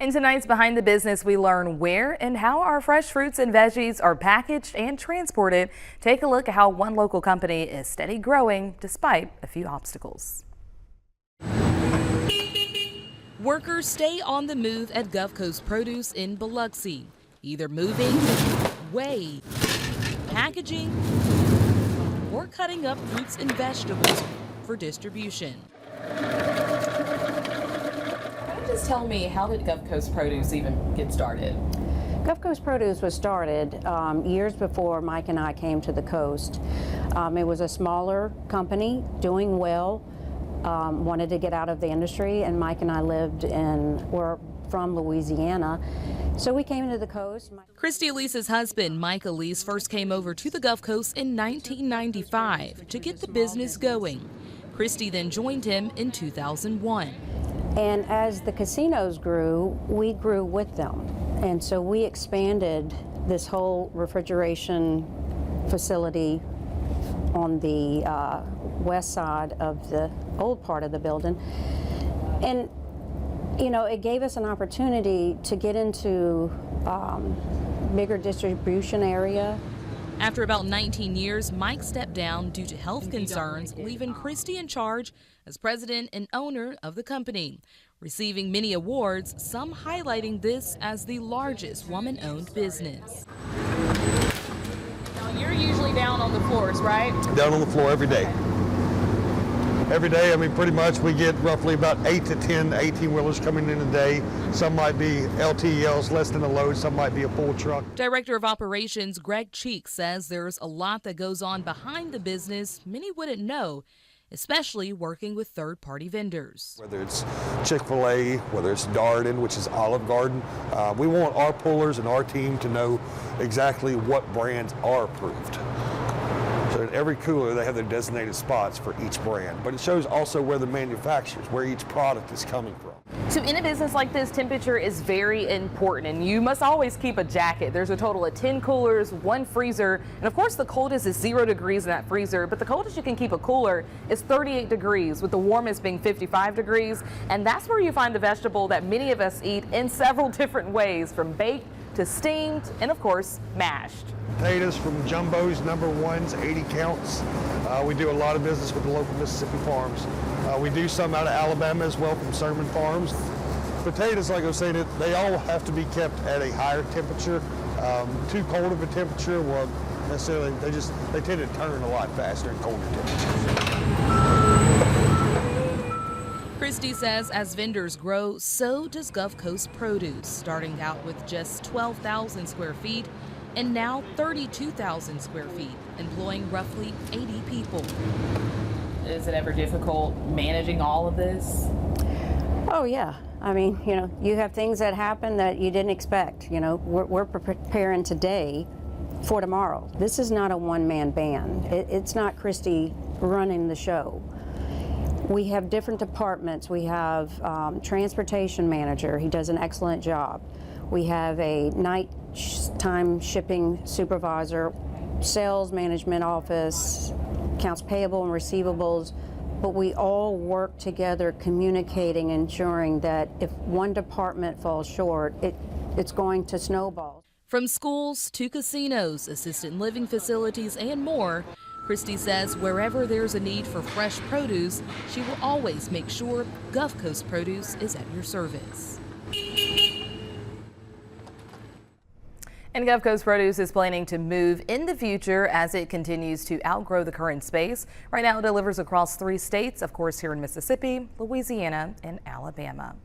In tonight's Behind the Business, we learn where and how our fresh fruits and veggies are packaged and transported. Take a look at how one local company is steady growing despite a few obstacles. Workers stay on the move at Gulf Coast Produce in Biloxi, either moving, weighing, packaging, or cutting up fruits and vegetables for distribution. Just tell me, how did Gulf Coast Produce even get started? Gulf Coast Produce was started years before Mike and I came to the coast. It was a smaller company doing well, wanted to get out of the industry, and Mike and I were from Louisiana, so we came to the coast. Christy Elise's husband, Mike Elise, first came over to the Gulf Coast in 1995 to get the business going. Christy then joined him in 2001. And as the casinos grew, we grew with them. And so we expanded this whole refrigeration facility on the west side of the old part of the building. And, you know, it gave us an opportunity to get into bigger distribution area. After about 19 years, Mike stepped down due to health concerns, leaving Christy in charge as president and owner of the company, receiving many awards, some highlighting this as the largest woman-owned business. Now, you're usually down on the floors, right? Down on the floor every day. Every day, I mean, pretty much we get roughly about 8 to 10 18-wheelers coming in a day. Some might be LTLs, less than a load, some might be a full truck. Director of Operations Greg Cheek says there's a lot that goes on behind the business many wouldn't know, especially working with third-party vendors. Whether it's Chick-fil-A, whether it's Darden, which is Olive Garden, we want our pullers and our team to know exactly what brands are approved. So in every cooler, they have their designated spots for each brand, but it shows also where the manufacturers, where each product is coming from. So in a business like this, temperature is very important, and you must always keep a jacket. There's a total of 10 coolers, 1 freezer, and of course the coldest is 0 degrees in that freezer, but the coldest you can keep a cooler is 38 degrees, with the warmest being 55 degrees, and that's where you find the vegetable that many of us eat in several different ways, from baked to steamed, and of course, mashed. Potatoes from jumbos, #1s, 80 counts. We do a lot of business with the local Mississippi farms. We do some out of Alabama as well from Sermon Farms. Potatoes, like I was saying, they all have to be kept at a higher temperature. Too cold of a temperature, well, necessarily, they tend to turn a lot faster in colder temperatures. Christy says as vendors grow, so does Gulf Coast Produce, starting out with just 12,000 square feet and now 32,000 square feet, employing roughly 80 people. Is it ever difficult managing all of this? Oh yeah, I mean, you know, you have things that happen that you didn't expect. You know, we're preparing today for tomorrow. This is not a one-man band. It's not Christy running the show. We have different departments. We have transportation manager. He does an excellent job. We have a nighttime shipping supervisor, sales management office, accounts payable and receivables, but we all work together communicating, ensuring that if one department falls short, it's going to snowball. From schools to casinos, assisted living facilities, and more, Christy says wherever there's a need for fresh produce, she will always make sure Gulf Coast Produce is at your service. And Gulf Coast Produce is planning to move in the future as it continues to outgrow the current space. Right now it delivers across 3 states, of course here in Mississippi, Louisiana, and Alabama.